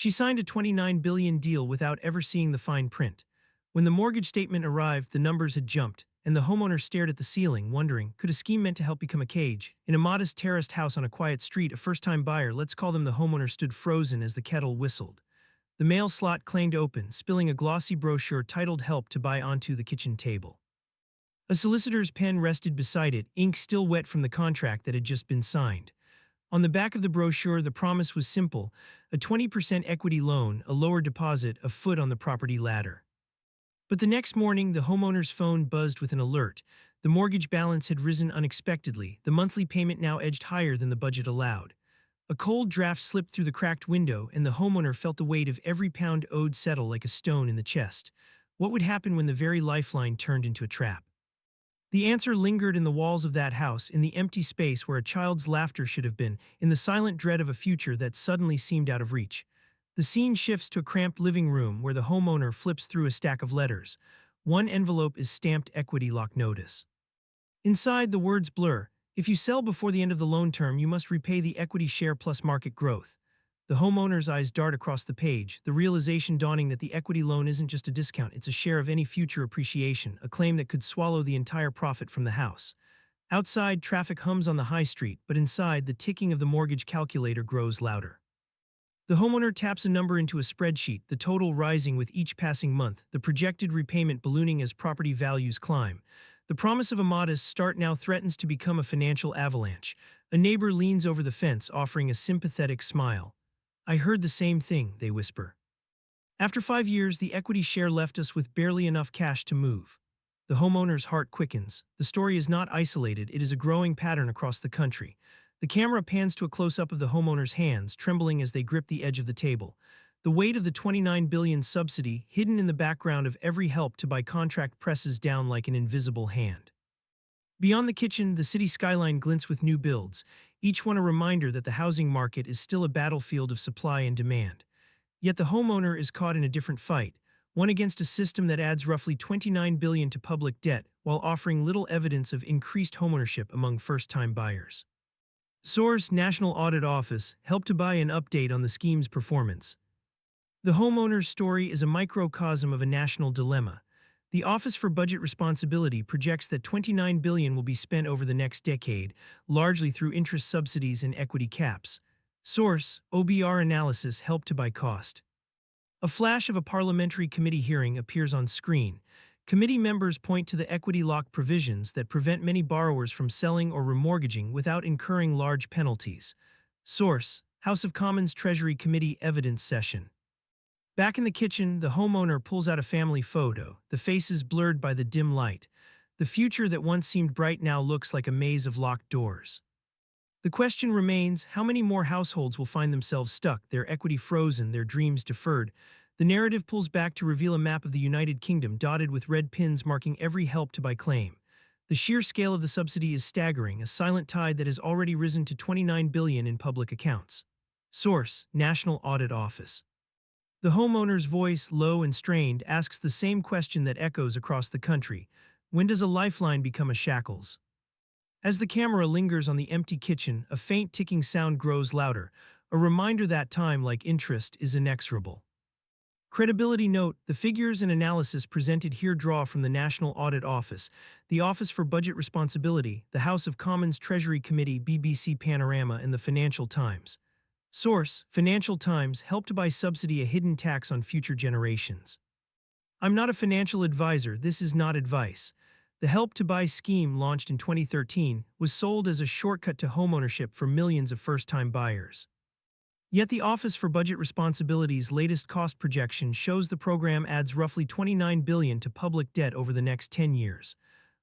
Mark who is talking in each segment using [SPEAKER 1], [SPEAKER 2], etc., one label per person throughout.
[SPEAKER 1] She signed a $29 billion deal without ever seeing the fine print. When the mortgage statement arrived, the numbers had jumped, and the homeowner stared at the ceiling, wondering, could a scheme meant to help become a cage? In a modest terraced house on a quiet street, a first-time buyer, let's call them the homeowner, stood frozen as the kettle whistled. The mail slot clanged open, spilling a glossy brochure titled Help to Buy onto the kitchen table. A solicitor's pen rested beside it, ink still wet from the contract that had just been signed. On the back of the brochure, the promise was simple: a 20% equity loan, a lower deposit, a foot on the property ladder. But the next morning, the homeowner's phone buzzed with an alert. The mortgage balance had risen unexpectedly, the monthly payment now edged higher than the budget allowed. A cold draft slipped through the cracked window, and the homeowner felt the weight of every pound owed settle like a stone in the chest. What would happen when the very lifeline turned into a trap? The answer lingered in the walls of that house, in the empty space where a child's laughter should have been, in the silent dread of a future that suddenly seemed out of reach. The scene shifts to a cramped living room where the homeowner flips through a stack of letters. One envelope is stamped Equity Lock Notice. Inside, the words blur: if you sell before the end of the loan term, you must repay the equity share plus market growth. The homeowner's eyes dart across the page, the realization dawning that the equity loan isn't just a discount, it's a share of any future appreciation, a claim that could swallow the entire profit from the house. Outside, traffic hums on the high street, but inside, the ticking of the mortgage calculator grows louder. The homeowner taps a number into a spreadsheet, the total rising with each passing month, the projected repayment ballooning as property values climb. The promise of a modest start now threatens to become a financial avalanche. A neighbor leans over the fence, offering a sympathetic smile. I heard the same thing, they whisper. After 5 years, the equity share left us with barely enough cash to move. The homeowner's heart quickens. The story is not isolated, it is a growing pattern across the country. The camera pans to a close-up of the homeowner's hands, trembling as they grip the edge of the table. The weight of the $29 billion subsidy, hidden in the background of every Help to Buy contract, presses down like an invisible hand. Beyond the kitchen, the city skyline glints with new builds, each one a reminder that the housing market is still a battlefield of supply and demand. Yet the homeowner is caught in a different fight, one against a system that adds roughly $29 billion to public debt while offering little evidence of increased homeownership among first-time buyers. Source: National Audit Office, Help to Buy an update on the scheme's performance. The homeowner's story is a microcosm of a national dilemma. The Office for Budget Responsibility projects that $29 billion will be spent over the next decade, largely through interest subsidies and equity caps. Source: OBR analysis, Help to Buy cost. A flash of a parliamentary committee hearing appears on screen. Committee members point to the equity lock provisions that prevent many borrowers from selling or remortgaging without incurring large penalties. Source: House of Commons Treasury Committee evidence session. Back in the kitchen, the homeowner pulls out a family photo, the faces blurred by the dim light. The future that once seemed bright now looks like a maze of locked doors. The question remains, how many more households will find themselves stuck, their equity frozen, their dreams deferred? The narrative pulls back to reveal a map of the United Kingdom dotted with red pins marking every Help to Buy claim. The sheer scale of the subsidy is staggering, a silent tide that has already risen to $29 billion in public accounts. Source: National Audit Office. The homeowner's voice, low and strained, asks the same question that echoes across the country: when does a lifeline become a shackles? As the camera lingers on the empty kitchen, a faint ticking sound grows louder, a reminder that time, like interest, is inexorable. Credibility note: the figures and analysis presented here draw from the National Audit Office, the Office for Budget Responsibility, the House of Commons Treasury Committee, BBC Panorama, and the Financial Times. Source: Financial Times, Help to Buy subsidy, a hidden tax on future generations. I'm not a financial advisor, this is not advice. The Help to Buy scheme, launched in 2013, was sold as a shortcut to homeownership for millions of first-time buyers. Yet the Office for Budget Responsibility's latest cost projection shows the program adds roughly $29 billion to public debt over the next 10 years,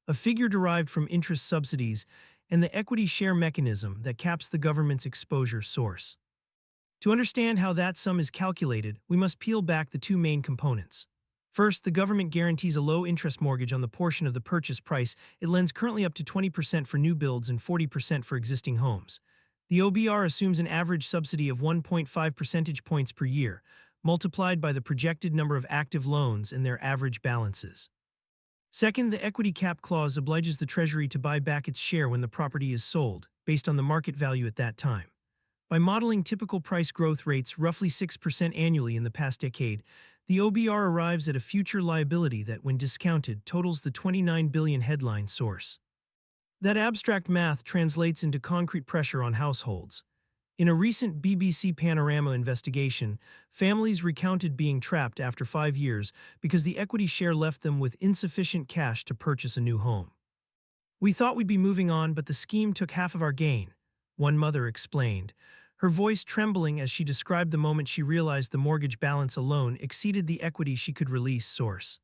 [SPEAKER 1] a figure derived from interest subsidies and the equity share mechanism that caps the government's exposure. Source: to understand how that sum is calculated, we must peel back the two main components. First, the government guarantees a low-interest mortgage on the portion of the purchase price it lends, currently up to 20% for new builds and 40% for existing homes. The OBR assumes an average subsidy of 1.5 percentage points per year, multiplied by the projected number of active loans and their average balances. Second, the equity cap clause obliges the Treasury to buy back its share when the property is sold, based on the market value at that time. By modeling typical price growth rates roughly 6% annually in the past decade, the OBR arrives at a future liability that, when discounted, totals the 29 billion headline source. That abstract math translates into concrete pressure on households. In a recent BBC Panorama investigation, families recounted being trapped after 5 years because the equity share left them with insufficient cash to purchase a new home. "We thought we'd be moving on, but the scheme took half of our gain," one mother explained, her voice trembling as she described the moment she realized the mortgage balance alone exceeded the equity she could release. Source.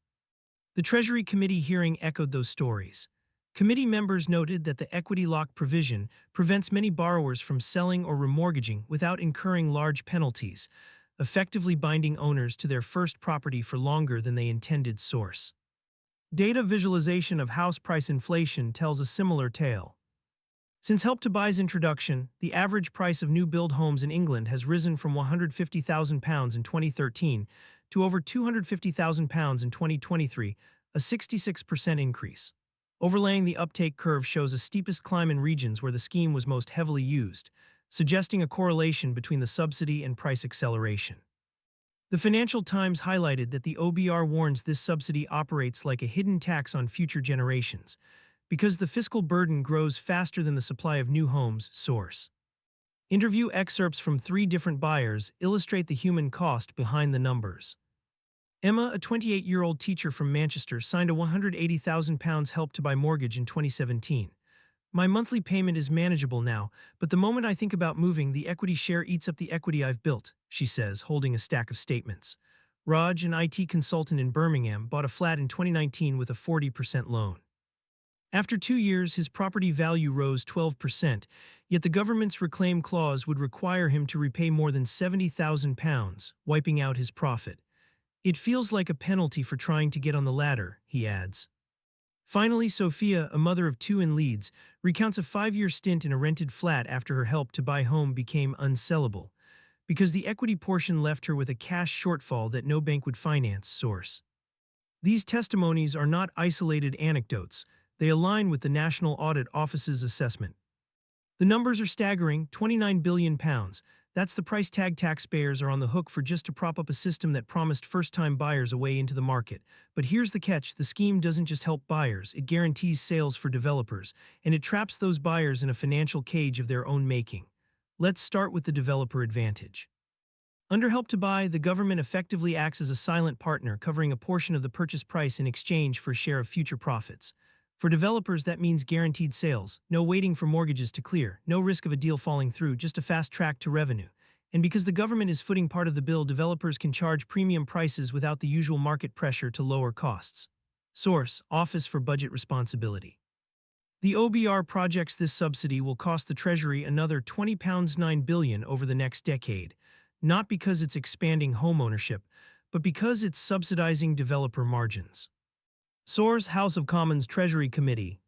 [SPEAKER 1] The Treasury Committee hearing echoed those stories. Committee members noted that the equity lock provision prevents many borrowers from selling or remortgaging without incurring large penalties, effectively binding owners to their first property for longer than they intended. Source. Data visualization of house price inflation tells a similar tale. Since Help to Buy's introduction, the average price of new-build homes in England has risen from £150,000 in 2013 to over £250,000 in 2023, a 66% increase. Overlaying the uptake curve shows a steepest climb in regions where the scheme was most heavily used, suggesting a correlation between the subsidy and price acceleration. The Financial Times highlighted that the OBR warns this subsidy operates like a hidden tax on future generations, because the fiscal burden grows faster than the supply of new homes. Source. Interview excerpts from 3 different buyers illustrate the human cost behind the numbers. Emma, a 28-year-old teacher from Manchester, signed a £180,000 Help to Buy mortgage in 2017. "My monthly payment is manageable now, but the moment I think about moving, the equity share eats up the equity I've built," she says, holding a stack of statements. Raj, an IT consultant in Birmingham, bought a flat in 2019 with a 40% loan. After 2 years, his property value rose 12%, yet the government's reclaim clause would require him to repay more than £70,000, wiping out his profit. "It feels like a penalty for trying to get on the ladder," he adds. Finally, Sophia, a mother of 2 in Leeds, recounts a 5-year stint in a rented flat after her Help to Buy home became unsellable, because the equity portion left her with a cash shortfall that no bank would finance. Source. These testimonies are not isolated anecdotes. They align with the National Audit Office's assessment. The numbers are staggering: £29 billion. That's the price tag taxpayers are on the hook for just to prop up a system that promised first-time buyers a way into the market. But here's the catch: the scheme doesn't just help buyers, it guarantees sales for developers, and it traps those buyers in a financial cage of their own making. Let's start with the developer advantage. Under Help to Buy, the government effectively acts as a silent partner, covering a portion of the purchase price in exchange for a share of future profits. For developers, that means guaranteed sales, no waiting for mortgages to clear, no risk of a deal falling through, just a fast track to revenue. And because the government is footing part of the bill, developers can charge premium prices without the usual market pressure to lower costs. Source: Office for Budget Responsibility. The OBR projects this subsidy will cost the Treasury another £9 billion over the next decade, not because it's expanding homeownership, but because it's subsidizing developer margins. Source: House of Commons Treasury Committee.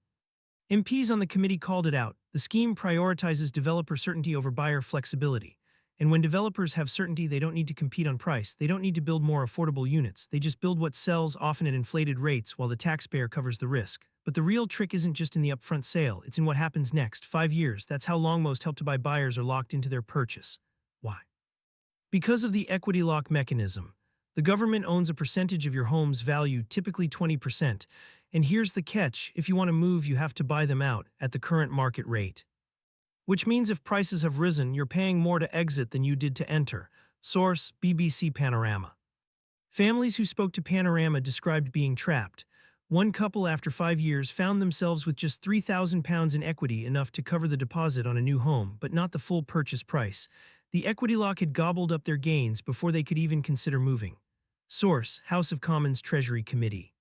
[SPEAKER 1] MPs on the committee called it out. The scheme prioritizes developer certainty over buyer flexibility. And when developers have certainty, they don't need to compete on price. They don't need to build more affordable units. They just build what sells, often at inflated rates, while the taxpayer covers the risk. But the real trick isn't just in the upfront sale, it's in what happens next. 5 years, that's how long most Help to Buy buyers are locked into their purchase. Why? Because of the equity lock mechanism. The government owns a percentage of your home's value, typically 20%, and here's the catch: if you want to move, you have to buy them out at the current market rate. Which means if prices have risen, you're paying more to exit than you did to enter. Source: BBC Panorama. Families who spoke to Panorama described being trapped. One couple, after 5 years, found themselves with just £3,000 in equity, enough to cover the deposit on a new home, but not the full purchase price. The equity lock had gobbled up their gains before they could even consider moving. Source: House of Commons Treasury Committee.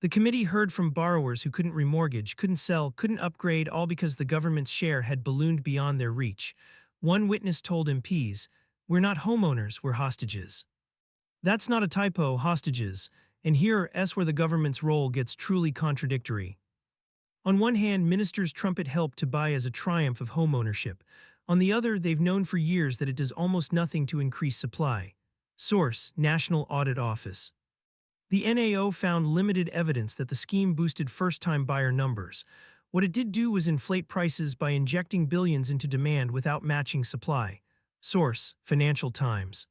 [SPEAKER 1] The committee heard from borrowers who couldn't remortgage, couldn't sell, couldn't upgrade, all because the government's share had ballooned beyond their reach. One witness told MPs, "We're not homeowners, we're hostages." That's not a typo, hostages. And here's where the government's role gets truly contradictory. On one hand, ministers trumpet Help to Buy as a triumph of homeownership. On the other, they've known for years that it does almost nothing to increase supply. Source: National Audit Office. The NAO found limited evidence that the scheme boosted first-time buyer numbers. What it did do was inflate prices by injecting billions into demand without matching supply. Source: Financial Times.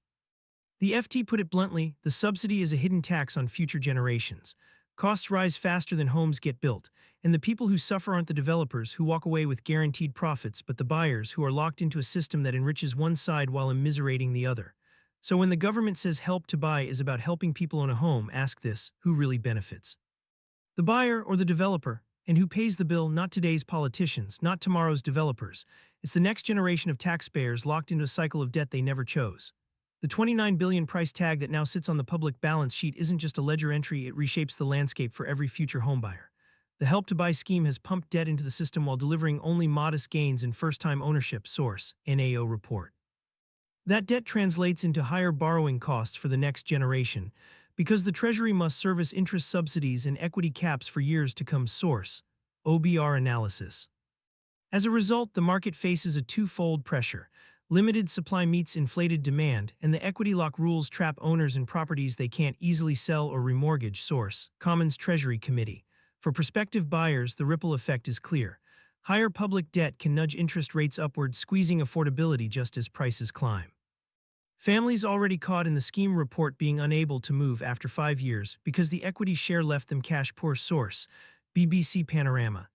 [SPEAKER 1] The FT put it bluntly, the subsidy is a hidden tax on future generations. Costs rise faster than homes get built, and the people who suffer aren't the developers who walk away with guaranteed profits, but the buyers who are locked into a system that enriches one side while immiserating the other. So when the government says help to buy is about helping people own a home, ask this: who really benefits? The buyer or the developer? And who pays the bill? Not today's politicians, not tomorrow's developers. It's the next generation of taxpayers locked into a cycle of debt they never chose. The $29 billion price tag that now sits on the public balance sheet isn't just a ledger entry, it reshapes the landscape for every future homebuyer. The Help to Buy scheme has pumped debt into the system while delivering only modest gains in first-time ownership. Source: NAO report. That debt translates into higher borrowing costs for the next generation, because the Treasury must service interest subsidies and equity caps for years to come. Source: OBR analysis. As a result, the market faces a twofold pressure. Limited supply meets inflated demand, and the equity lock rules trap owners in properties they can't easily sell or remortgage. Source: Commons Treasury Committee. For prospective buyers, the ripple effect is clear. Higher public debt can nudge interest rates upward, squeezing affordability just as prices climb. Families already caught in the scheme report being unable to move after 5 years because the equity share left them cash poor. Source: BBC Panorama.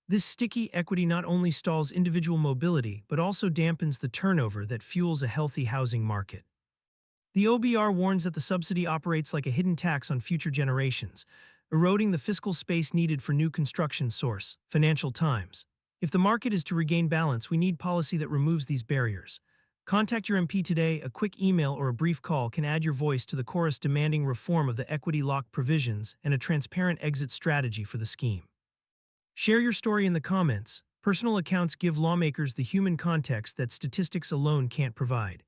[SPEAKER 1] This sticky equity not only stalls individual mobility but also dampens the turnover that fuels a healthy housing market. The OBR warns that the subsidy operates like a hidden tax on future generations, eroding the fiscal space needed for new construction. Source: Financial Times. If the market is to regain balance, we need policy that removes these barriers. Contact your MP today. A quick email or a brief call can add your voice to the chorus demanding reform of the equity lock provisions and a transparent exit strategy for the scheme. Share your story in the comments. Personal accounts give lawmakers the human context that statistics alone can't provide.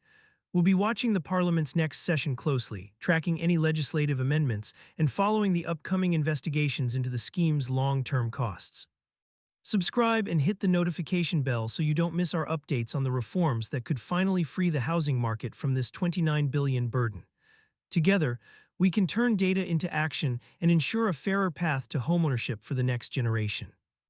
[SPEAKER 1] We'll be watching the Parliament's next session closely, tracking any legislative amendments, and following the upcoming investigations into the scheme's long-term costs. Subscribe and hit the notification bell so you don't miss our updates on the reforms that could finally free the housing market from this $29 billion burden. Together, we can turn data into action and ensure a fairer path to homeownership for the next generation.